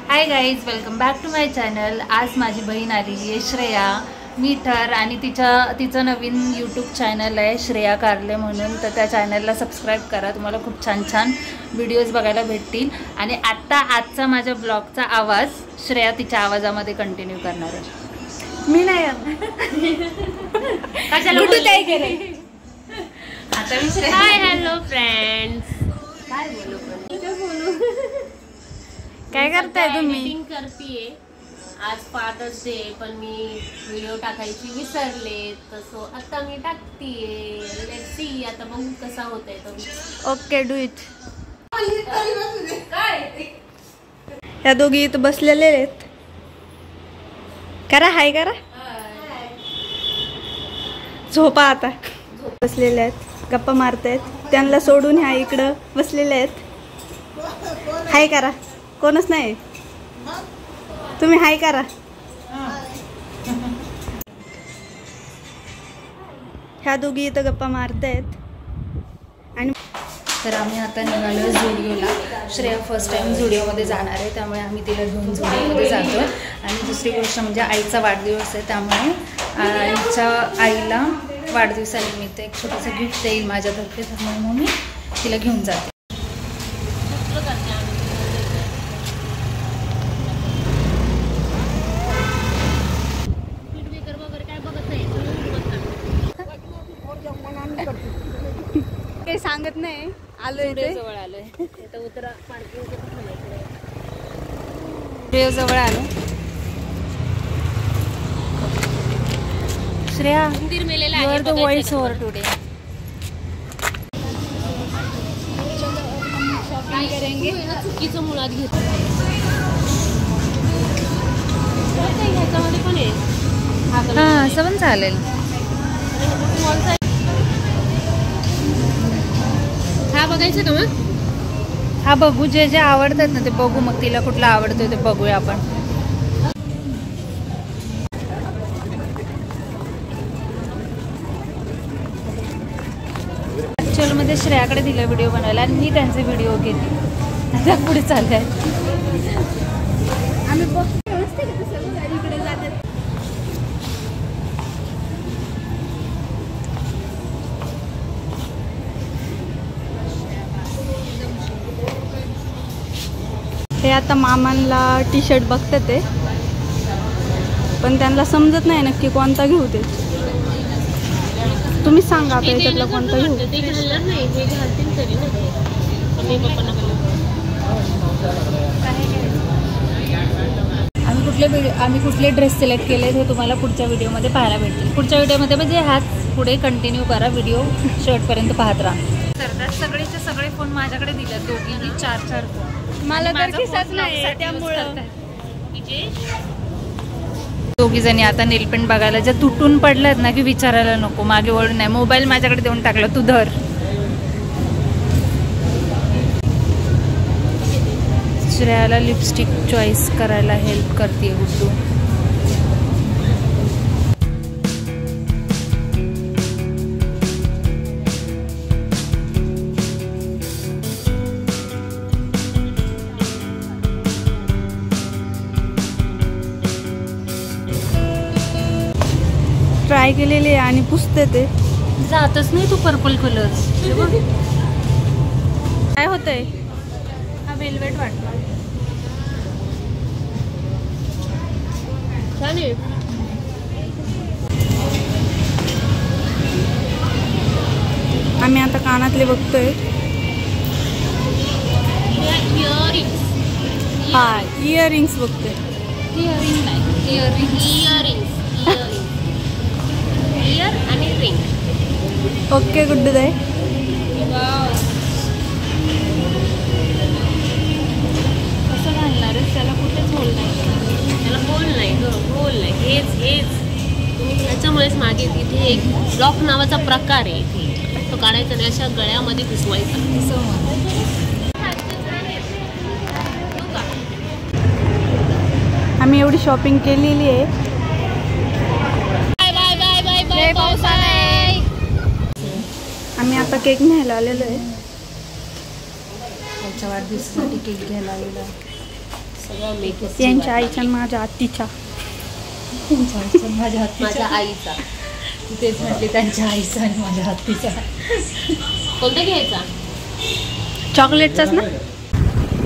High guys, welcome back to my channel. आज माझी बहीण आलेली आहे श्रेया मीठर आणि तिचं नवीन यूट्यूब चॅनल आहे श्रेया कारले म्हणून। तर त्या चॅनलला सबस्क्राईब करा, तुम्हाला खूप छान छान व्हिडिओज बघायला भेटतील। आणि आजचा माझ्या ब्लॉगचा आवाज श्रेया तिच्या आवाजामध्ये कंटिन्यू करणार आहे। मी नाही आता मी श्रेया। हाय हॅलो फ्रेंड्स, काय बोलू काय करताय तुम्ही? एडिटिंग करतेय। आज फादर्स डे पण मी व्हिडिओ टाकायची विसरले, तसो आता मी टाकतीये। लेट्स सी आता बघू कसा होतंय तो। Okay, do it. ह्या दोघी इथं बसलेले आहेत। करा हाय करा, झोपा आता। बसलेले आहेत, गप्पा मारतायत। त्यांना सोडून ह्या इकडं बसलेले आहेत। हाय करा, कोणच नाही तुम्ही हाय करा। ह्या दोघी इथं गप्पा मारतायत। आणि तर आम्ही आता निघालो झुडिओला। श्रेया फर्स्ट टाइम झुडिओमध्ये जाणार आहे, त्यामुळे आम्ही तिला घेऊन झुडिओमध्ये जातो। आणि दुसरी गोष्ट म्हणजे आईचा वाढदिवस आहे, त्यामुळे आईच्या आईला वाढदिवसानिमित्त एक छोटंसं गिफ्ट देईल माझ्यातर्फे, त्यामुळे मग मी तिला घेऊन जाते। काही सांगत नाही, आलोय इथे जवळ आलोय। आता उतरा पार्किंग जवळ आलो। श्रेया, मंदिर मेलेला यू आहे are the voice over today. चुकीचं मुळात घेतो ह्याच्यामध्ये पण आहे। हां, असं पण चालेल। हा बघायचं का मग? हा बघू, जे जे आवडतात ना ते बघू, मग तिला कुठला आवडतोय ते बघूया आपण। ॲक्च्युअलमध्ये श्रेयाकडे दिला व्हिडिओ बनवायला आणि मी त्यांचे व्हिडिओ घेते। आता पुढे चाललंय। आम्ही बघतो इकडे जातात। हे आता मामांना टी शर्ट बघतात ते, पण त्यांना समजत नाही नक्की कोणता घेऊ ते। तुम्ही सांगा आता याच्यातला कोणता घेऊ। ते घालणार नाही, हे घालतील तरी ना ते। आम्ही कुठले ड्रेस सिलेक्ट केले हे तुम्हाला पुढच्या व्हिडिओमध्ये पाहायला भेटतील। पुढच्या व्हिडिओमध्ये म्हणजे ह्याच पुढे कंटिन्यू करा, व्हिडिओ शेवटपर्यंत पाहत राहा। तर सगळेचे सगळे फोन माझ्याकडे दिले, दोघींनी 4-4 फोन। मला तर किसाच नाही, त्यामुळं दोघी जणी आता नेलपेंट बघायला ज्या तुटून पडल्यात ना की विचारायला नको, मागे वळून नाही। मोबाईल माझ्याकडे देऊन टाकला, तू धर। श्रेयाला लिपस्टिक चॉईस करायला हेल्प करते गुड्डू। ट्राय केलेली आहे आणि पुसते ते जातच नाही तू पर्पल कलर। काय होतंय? हा वेलवेट वाटतो। छान आहे। आम्ही आता कानातले बघतोय। हा, इयरिंग्स बघतोय। इयरिंग नाही, इयरिंग्स इयर आणि रिंग। ओके गुड्डू दाई। कसं घालणार आहे त्याला? कुठेच होल नाही, त्याला होल नाही ग, होल नाही। हेच त्याच्यामुळेच मागे तिथे एक ब्लॉक नावाचा प्रकार आहे, इथे तो काढायचा नाही, अशा गळ्यामध्ये घुसवायचा। आम्ही एवढी शॉपिंग केलेली आहे। बाय। आम्ही आता केक न्यायला आलेलो आहे। आजच्या वाढदिवसासाठी केक घ्यायला आलेला आहे. सगळं मेकअप यांच्या आईच्या आणि माझ्या आत्तीच्या. माझ्या आईचा. तेच म्हटले त्यांच्या आईचा आणि माझ्या हत्तीचा. कोणता घ्यायचा? चॉकलेटचाच ना.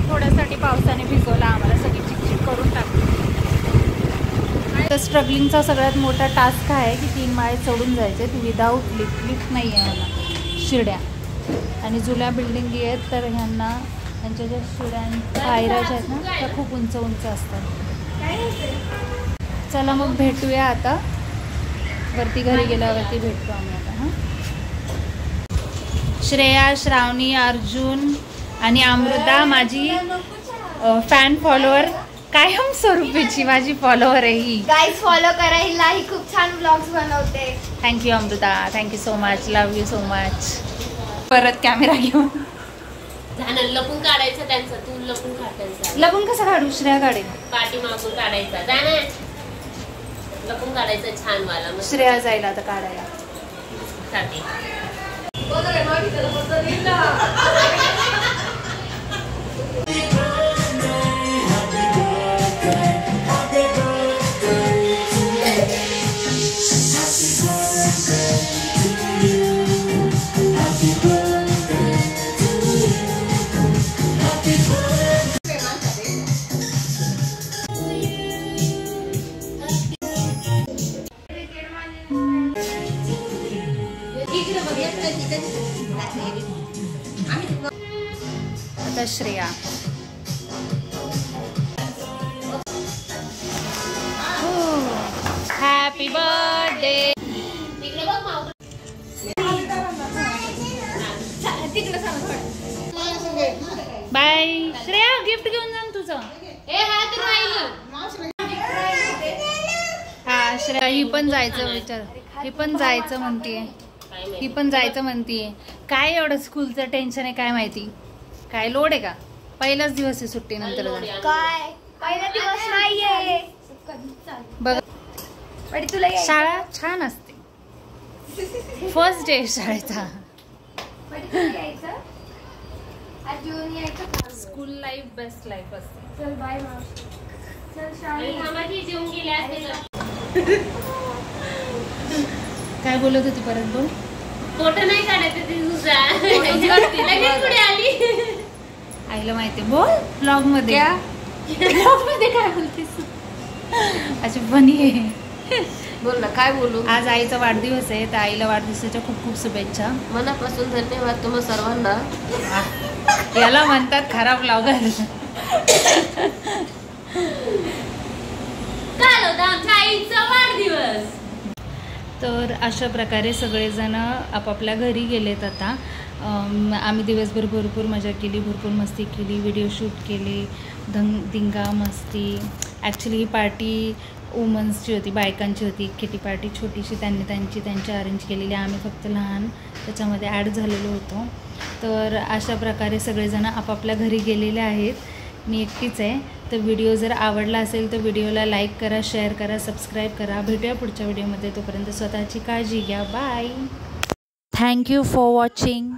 थोड्यासाठी पावसाने भिजवला आम्हाला, सगळी चिकचिक करून टाकली. तर स्ट्रगलिंगचा सगळ्यात मोठा टास्क आहे की 3 माळे चढून जायचे. विदाऊट लिफ्ट नाही आहे मला. शिड्या आणि जुन्या बिल्डिंग आहेत तर ह्यांना ह्यांच्या ज्या शिड्या पायऱ्या ज्या आहेत ना त्या खूप उंच उंच असतात. चला मग भेटूया आता वरती, घरी गेल्यावरती भेटतो आम्ही आता. हां, श्रेया, श्रावणी, अर्जुन आणि अमृता माझी फॅन फॉलोअर, कायम स्वरूपीची माझी फॉलोअर आहे ही. गाईज फॉलो करा हिला, ही खूप छान ब्लॉग्स बनवते. Thank you Amruta, thank you so much, love you so much. परत कॅमेरा घेऊन झालं, लपून काढायचं त्यांचं. तू लपून काढायचं. लपून कसं काढू? श्रेया काढेल. पाठी मागून काढायचा. जाणार लपून काढायचं छान वाला. मग श्रेया जाईल आता काढायला. साठी आता Shreya. Happy birthday. Bye. Shreya gift घेऊन जा तुझं. हा श्रेया, ही पण जायचं विचार, ही पण जायचं म्हणतीये, ही पण जायचं म्हणतीये. काय एवढं स्कूलचं टेन्शन आहे काय माहिती, काय लोड आहे का? पहिलाच दिवस आहे सुट्टीनंतर. काय पहिला दिवस नाहीये बघ, तुला शाळा छान असते. फर्स्ट डे शाळेचा. स्कूल लाईफ बेस्ट लाईफ असते. चल बाय मावशी. चल शाळेत जेवून गेले असते. काय बोलत होती परत बोल. फोटो नाही काढायचं ते तुझा. लगेच पुढे आली. आईला माहिती. बोल ब्लॉग मध्ये. ब्लॉग मध्ये काय बोलतेस? अच्छा बनी आहे. बोल ना, काय बोलू. आज आईचा वाढदिवस आहे तर आईला वाढदिवसाच्या खूप खूप शुभेच्छा. मनापासून धन्यवाद तुम्हा सर्वांना. याला म्हणतात खराब ब्लॉगर. काल होता आमच्या आईचा वाढदिवस. तर अशा प्रकारे सगळेजण आपापल्या घरी गेलेत आता. आम्ही दिवसभर भरपूर मजा केली, भरपूर मस्ती केली, व्हिडिओ शूट केले, दिंगा मस्ती. ॲक्च्युली ही पार्टी वुमन्सची होती, बायकांची होती. किटी पार्टी छोटीशी त्यांनी त्यांची अरेंज केलेली. आम्ही फक्त लहान त्याच्यामध्ये ॲड झालेलो होतो. तर अशा प्रकारे सगळेजण आपापल्या घरी गेलेले आहेत. मी एकटीच आहे. तर व्हिडिओ जर आवडला असेल तर व्हिडिओला लाईक करा, शेअर करा, सबस्क्राईब करा. भेटूया पुढच्या व्हिडिओमध्ये. तोपर्यंत स्वतःची काळजी घ्या. बाय. Thank you for watching.